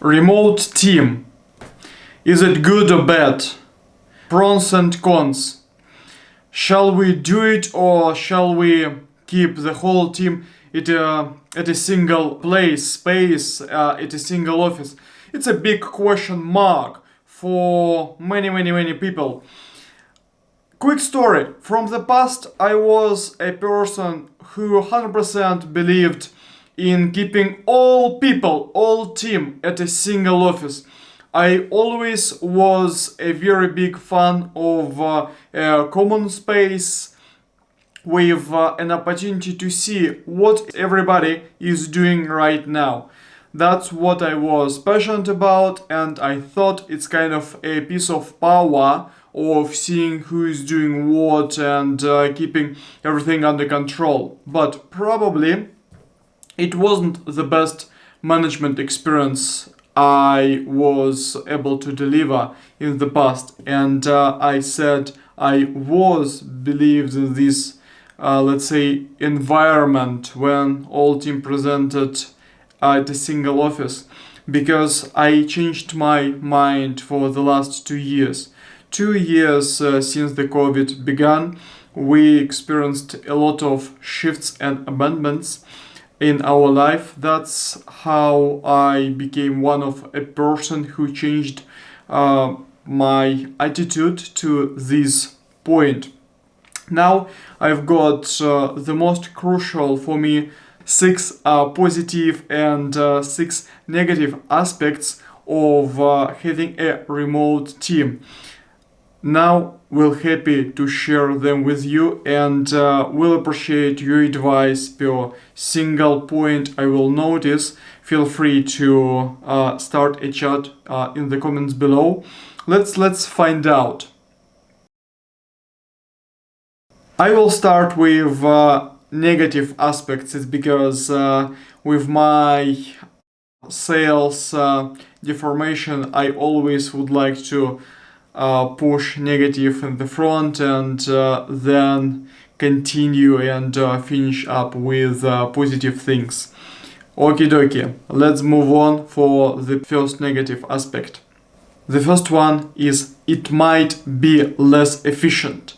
Remote team. Is it good or bad? Pros and cons. Shall we do it or shall we keep the whole team at a single place, space, at a single office? It's a big question mark for many people. Quick story. From the past, I was a person who 100% believed in keeping all people, all team at a single office. I always was a very big fan of a common space with an opportunity to see what everybody is doing right now. That's what I was passionate about, and I thought it's kind of a piece of power of seeing who is doing what and keeping everything under control. But probably it wasn't the best management experience I was able to deliver in the past, and I said I was believed in this, let's say, environment when all team presented at a single office, because I changed my mind for the last 2 years. 2 years since the COVID began, we experienced a lot of shifts and amendments in our life. That's how I became one of a person who changed my attitude to this point. Now I've got the most crucial for me six positive and six negative aspects of having a remote team. Now we're happy to share them with you, and we'll appreciate your advice per single point I will notice. Feel free to start a chat in the comments below. Let's find out. I will start with negative aspects. It's because with my sales deformation, I always would like to push negative in the front and then continue and finish up with positive things. Okie dokie, let's move on for the first negative aspect. The first one is it might be less efficient.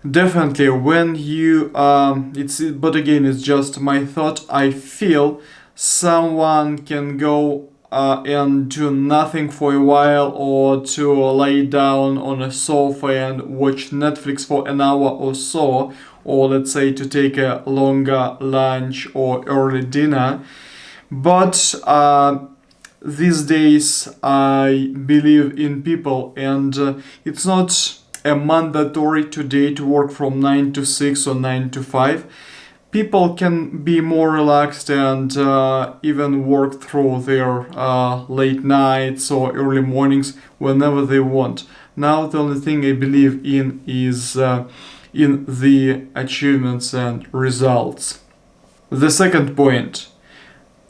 Definitely, when you but again, it's just my thought. I feel someone can go and do nothing for a while, or to lay down on a sofa and watch Netflix for an hour or so, or let's say to take a longer lunch or early dinner. But these days I believe in people, and it's not a mandatory today to work from 9 to 6 or 9 to 5. People can be more relaxed and even work through their late nights or early mornings whenever they want. Now the only thing I believe in is in the achievements and results. The second point,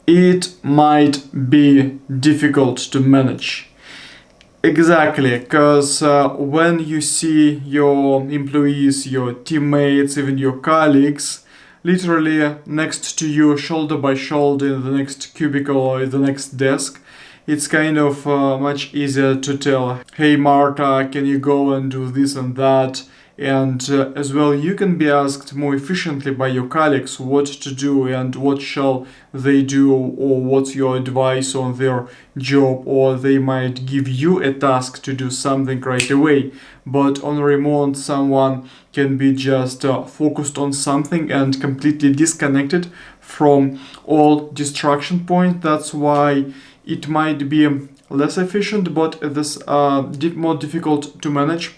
it might be difficult to manage. Exactly, because when you see your employees, your teammates, even your colleagues, literally next to you, shoulder by shoulder, in the next cubicle or the next desk, it's kind of much easier to tell, hey Marta, can you go and do this and that? And as well, you can be asked more efficiently by your colleagues what to do and what shall they do, or what's your advice on their job, or they might give you a task to do something right away. But on remote, someone can be just focused on something and completely disconnected from all distraction points. That's why it might be less efficient, but this more difficult to manage.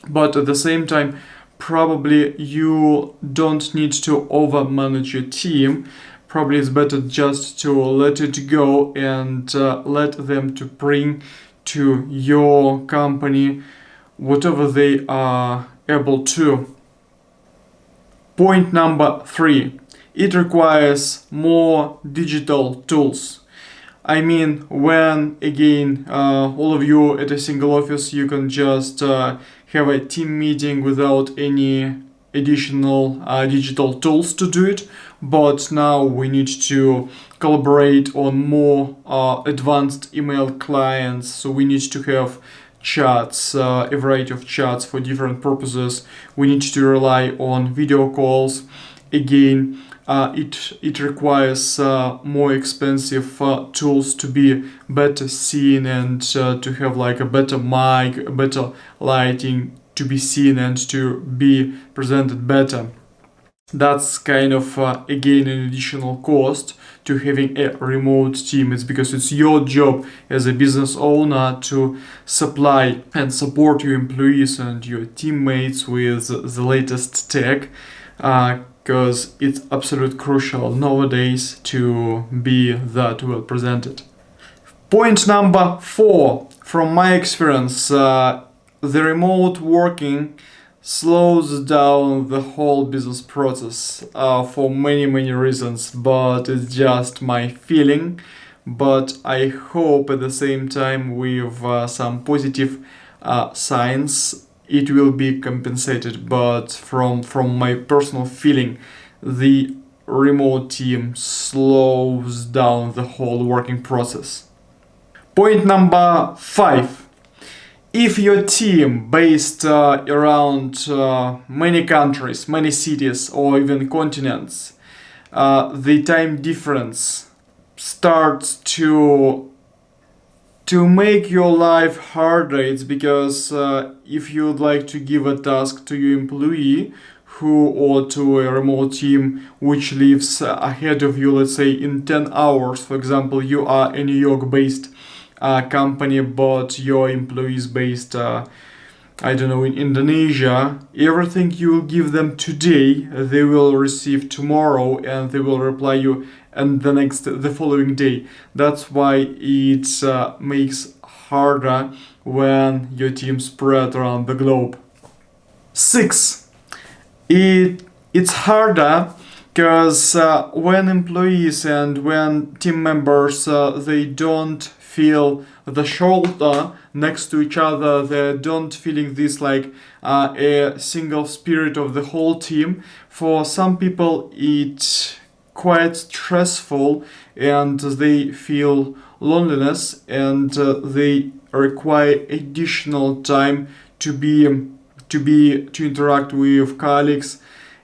But at the same time, probably you don't need to over manage your team. Probably it's better just to let it go and let them to bring to your company whatever they are able to. Point number 3, it requires more digital tools. I mean, when again all of you at a single office, you can just have a team meeting without any additional digital tools to do it, but now we need to collaborate on more advanced email clients, so we need to have chats, a variety of chats for different purposes. We need to rely on video calls. Again, it requires more expensive tools to be better seen and to have like a better mic, a better lighting, to be seen and to be presented better. That's kind of again an additional cost to having a remote team. It's because it's your job as a business owner to supply and support your employees and your teammates with the latest tech, because it's absolutely crucial nowadays to be that well presented. Point number 4, from my experience, the remote working slows down the whole business process for many reasons, but it's just my feeling. But I hope at the same time with some positive signs it will be compensated. But from my personal feeling, the remote team slows down the whole working process. Point number 5. If your team based around many countries, many cities, or even continents, the time difference starts to make your life harder. It's because if you would like to give a task to your employee or to a remote team which lives ahead of you, let's say in 10 hours, for example, you are a New York based company, but your employees based in Indonesia, everything you will give them today they will receive tomorrow, and they will reply you and the following day. That's why it makes harder when your team spread around the globe. 6. It's harder because when employees and when team members they don't feel the shoulder next to each other, they don't feeling this like a single spirit of the whole team. For some people it's quite stressful and they feel loneliness, and they require additional time to interact with colleagues,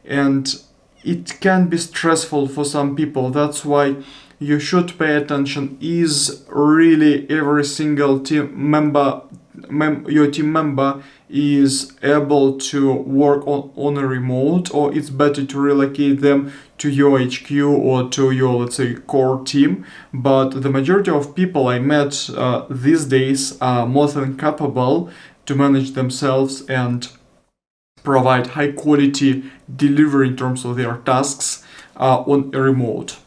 and it can be stressful for some people. That's why you should pay attention. Is really every single team member your team member is able to work on a remote, or it's better to relocate them to your HQ or to your, let's say, core team. But the majority of people I met these days are more than capable to manage themselves and provide high quality delivery in terms of their tasks on a remote.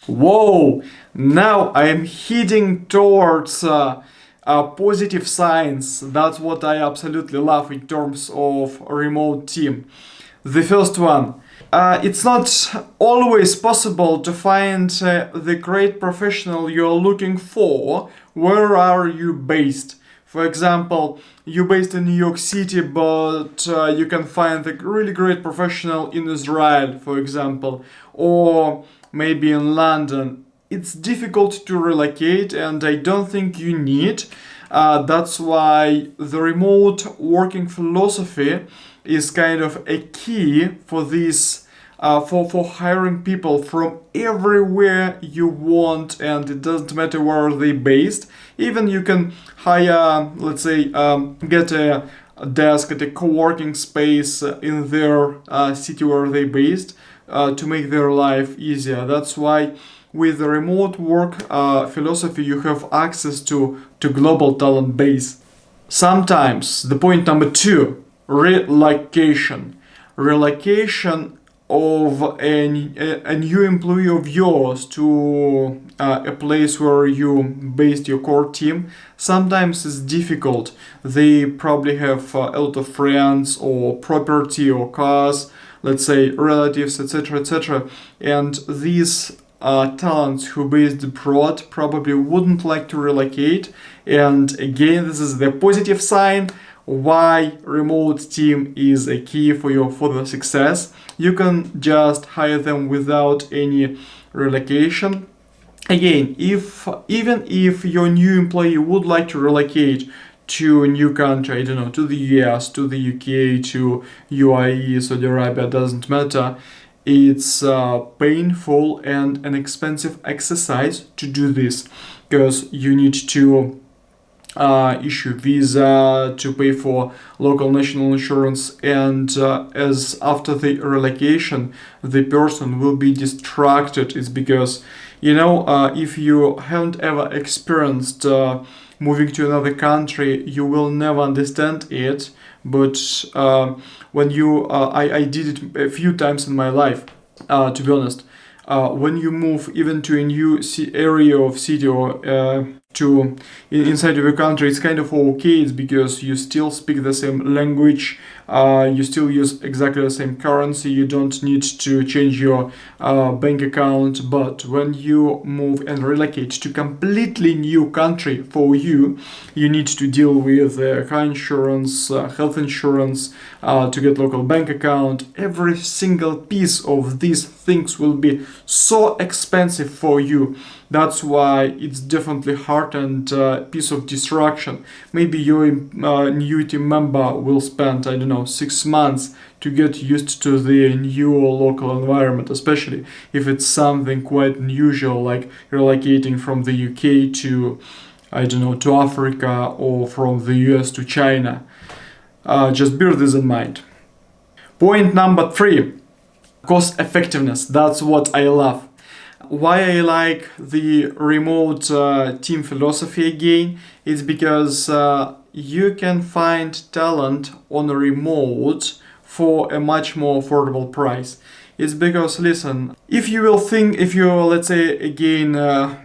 Whoa! Now I am heading towards positive signs. That's what I absolutely love in terms of a remote team. The first one, it's not always possible to find the great professional you're looking for. Where are you based? For example, you're based in New York City, but you can find a really great professional in Israel, for example, or maybe in London. It's difficult to relocate, and I don't think you need. That's why the remote working philosophy is kind of a key for this. For hiring people from everywhere you want, and it doesn't matter where they're based. Even you can hire, let's say, get a desk at a co-working space in their city where they're based to make their life easier. That's why with the remote work philosophy you have access to global talent base. Sometimes the point number 2, relocation of a new employee of yours to a place where you based your core team. Sometimes it's difficult. They probably have a lot of friends or property or cars, let's say relatives, etc., and these talents who based abroad probably wouldn't like to relocate. And again, this is the positive sign. why remote team is a key for your further success. You can just hire them without any relocation. Again, if even if your new employee would like to relocate to a new country, I don't know, to the US, to the UK, to UAE, Saudi Arabia, doesn't matter. It's painful and an expensive exercise to do this, because you need to issue visa, to pay for local national insurance, and as after the relocation the person will be distracted. It's because, if you haven't ever experienced moving to another country, you will never understand it. But when you I did it a few times in my life, to be honest. When you move even to a new area of city, or to inside of your country, it's kind of okay. It's because you still speak the same language, you still use exactly the same currency, you don't need to change your bank account. But when you move and relocate to completely new country for you, you need to deal with car insurance, health insurance, to get local bank account. Every single piece of these things will be so expensive for you. That's why it's definitely hard and piece of distraction. Maybe your new team member will spend, I don't know, 6 months to get used to the new local environment, especially if it's something quite unusual, like relocating from the UK to, I don't know, to Africa, or from the US to China. Just bear this in mind. Point number 3, cost effectiveness. That's what I love. Why I like the remote team philosophy again is because you can find talent on a remote for a much more affordable price. It's because, listen, if you're, let's say, again,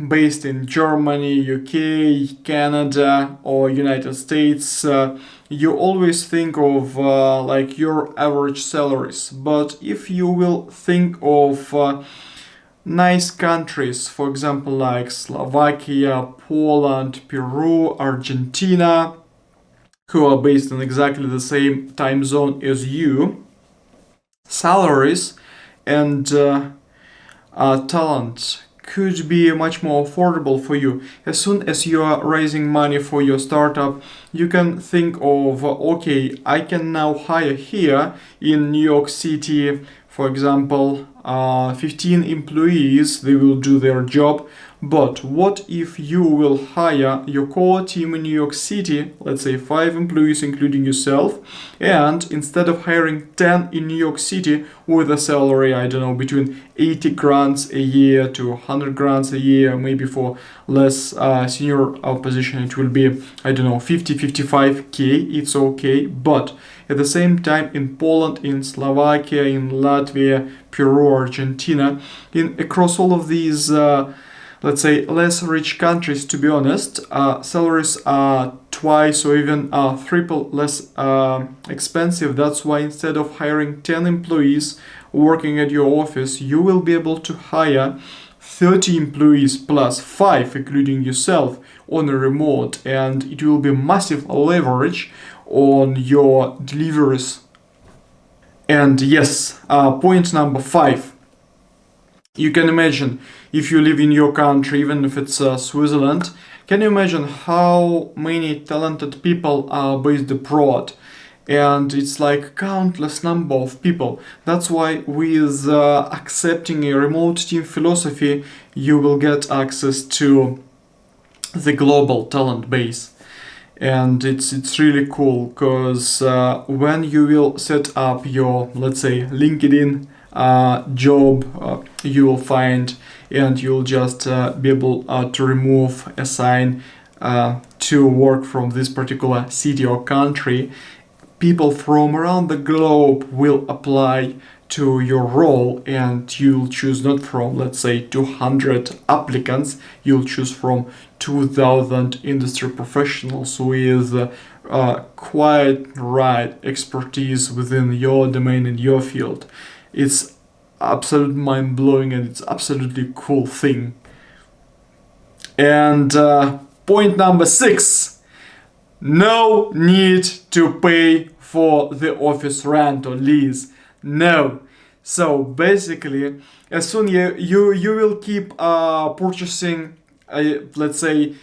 based in Germany, UK, Canada, or United States, you always think of like your average salaries. But if you will think of nice countries, for example, like Slovakia, Poland, Peru, Argentina, who are based in exactly the same time zone as you, salaries and talent could be much more affordable for you. As soon as you are raising money for your startup, you can think of, okay, I can now hire here in New York City, for example, 15 employees. They will do their job. But what if you will hire your core team in New York City, let's say 5 employees including yourself, and instead of hiring 10 in New York City with a salary, I don't know, between 80 grants a year to 100 grants a year, maybe for less senior position it will be, I don't know, 50, 55k, it's okay. But at the same time, in Poland, in Slovakia, in Latvia, Peru, Argentina, across all of these let's say less rich countries, to be honest, salaries are twice or even triple less expensive. That's why instead of hiring 10 employees working at your office, you will be able to hire 30 employees plus 5 including yourself on a remote, and it will be massive leverage on your deliveries. And yes, point number 5. You can imagine, if you live in your country, even if it's Switzerland, can you imagine how many talented people are based abroad? And it's like countless number of people. That's why with accepting a remote team philosophy, you will get access to the global talent base. And it's really cool, because when you will set up your, let's say, LinkedIn job, you will find, and you'll just be able to remove, assign to work from this particular city or country. People from around the globe will apply to your role, and you'll choose not from, let's say, 200 applicants, you'll choose from 2000 industry professionals with quite right expertise within your domain and your field. It's absolute mind-blowing, and it's absolutely cool thing. And point number 6, no need to pay for the office rent or lease. No. So basically, as soon you will keep purchasing, let's say,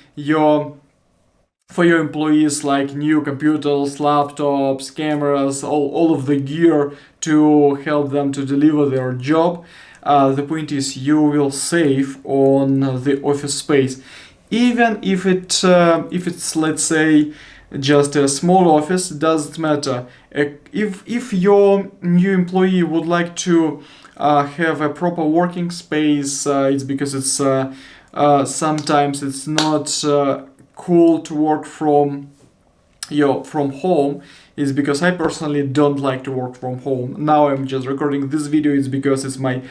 for your employees, like new computers, laptops, cameras, all of the gear to help them to deliver their job. The point is, you will save on the office space, even if it's, let's say, just a small office. Doesn't matter. If your new employee would like to have a proper working space, it's because it's sometimes it's not cool to work from home, is because I personally don't like to work from home. Now I'm just recording this video, it's because it's my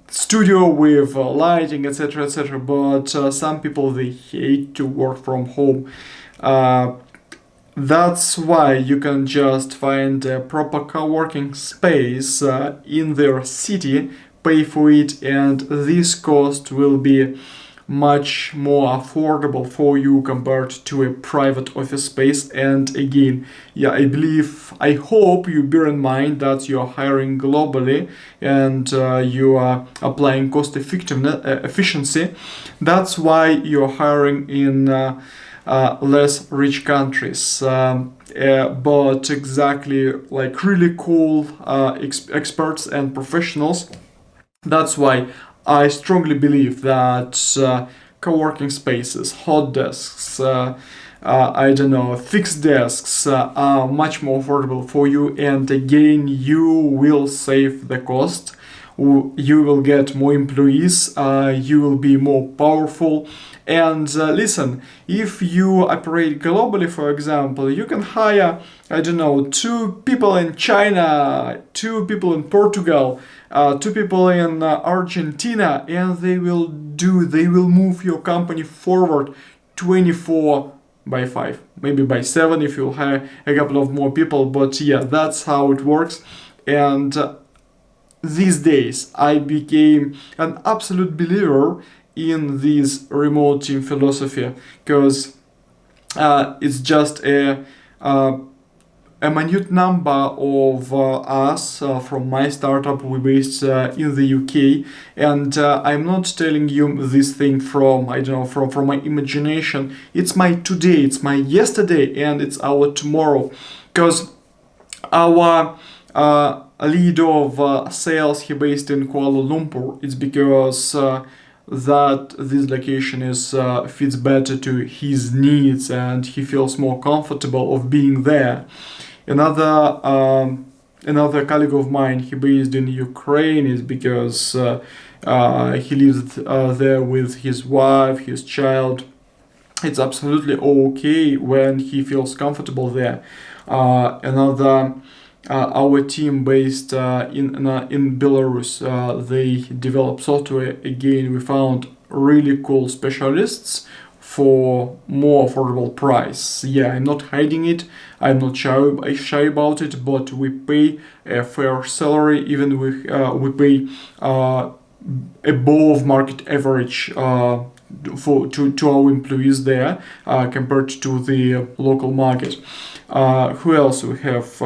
studio with lighting, etc., etc. But some people, they hate to work from home. That's why you can just find a proper co-working space in their city, pay for it, and this cost will be much more affordable for you compared to a private office space. And again, yeah, I hope you bear in mind that you're hiring globally and you are applying cost efficiency. That's why you're hiring in less rich countries. But exactly, like really cool experts and professionals. That's why I strongly believe that co-working spaces, hot desks, I don't know, fixed desks are much more affordable for you, and again, you will save the cost. You will get more employees, you will be more powerful. And listen, if you operate globally, for example, you can hire, I don't know, 2 people in China, 2 people in Portugal, 2 people in Argentina, and they will move your company forward 24/5, maybe by 7 if you hire a couple of more people. But yeah, that's how it works. And these days I became an absolute believer in this remote team philosophy, because it's just a minute number of us from my startup. We based in the UK, and I'm not telling you this thing from, I don't know, from my imagination. It's my today, it's my yesterday, and it's our tomorrow. Because our lead of sales, he based in Kuala Lumpur. It's because that this location is fits better to his needs, and he feels more comfortable of being there. Another colleague of mine, he based in Ukraine, is because he lives there with his wife, his child. It's absolutely okay when he feels comfortable there. Our team based in Belarus, they develop software. Again, we found really cool specialists for more affordable price. Yeah, I'm not hiding it. I'm not shy about it. But we pay a fair salary. Even we pay above market average to our employees there compared to the local market. Who else we have?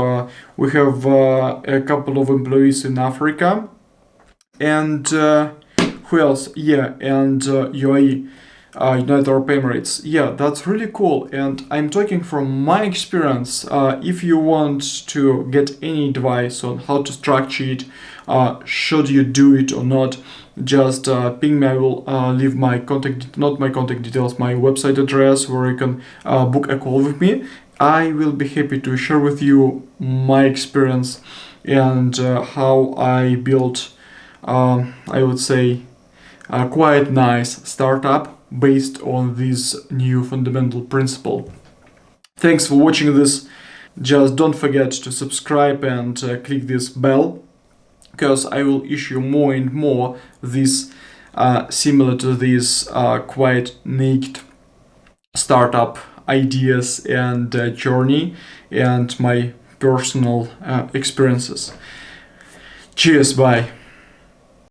We have a couple of employees in Africa, and who else? Yeah, and UAE, United Arab Emirates. Yeah, that's really cool. And I'm talking from my experience. If you want to get any advice on how to structure it, should you do it or not, just ping me. I will leave my not my contact details, my website address, where you can book a call with me. I will be happy to share with you my experience and how I built, I would say, a quite nice startup based on this new fundamental principle. Thanks for watching this. Just don't forget to subscribe and click this bell, because I will issue more and more this similar to this quite naked startup ideas and journey and my personal experiences. Cheers, bye.